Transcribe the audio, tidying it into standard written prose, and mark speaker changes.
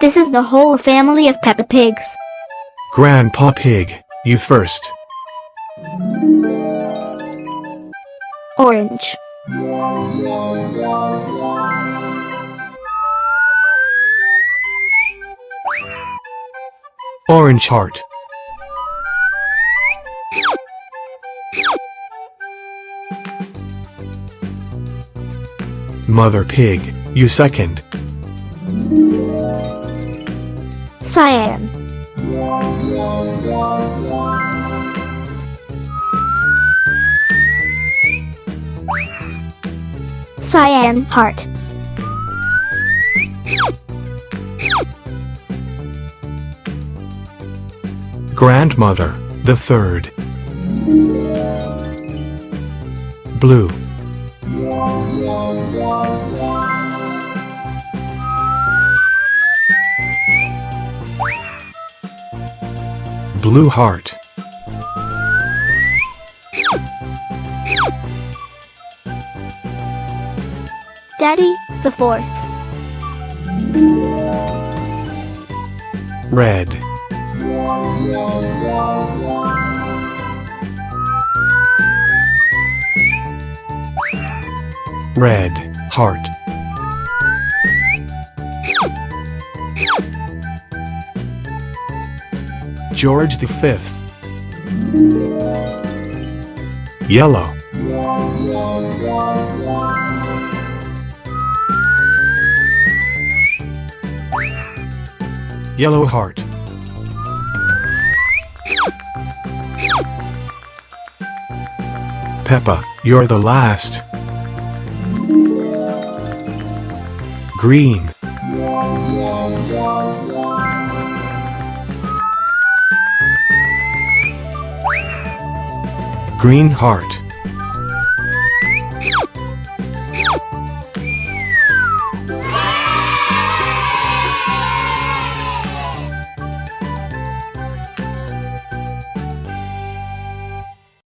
Speaker 1: This is the whole family of Peppa Pigs.
Speaker 2: Grandpa Pig, you first.
Speaker 1: Orange.
Speaker 2: Orange heart. Mother Pig, you second.
Speaker 1: Cyan. Cyan heart.
Speaker 2: Grandmother, the third. Blue. Blue heart.
Speaker 1: Daddy, the fourth.
Speaker 2: Red. Red heart. George the fifth. Yellow. Yellow heart. Peppa, you're the last. Green. Green heart.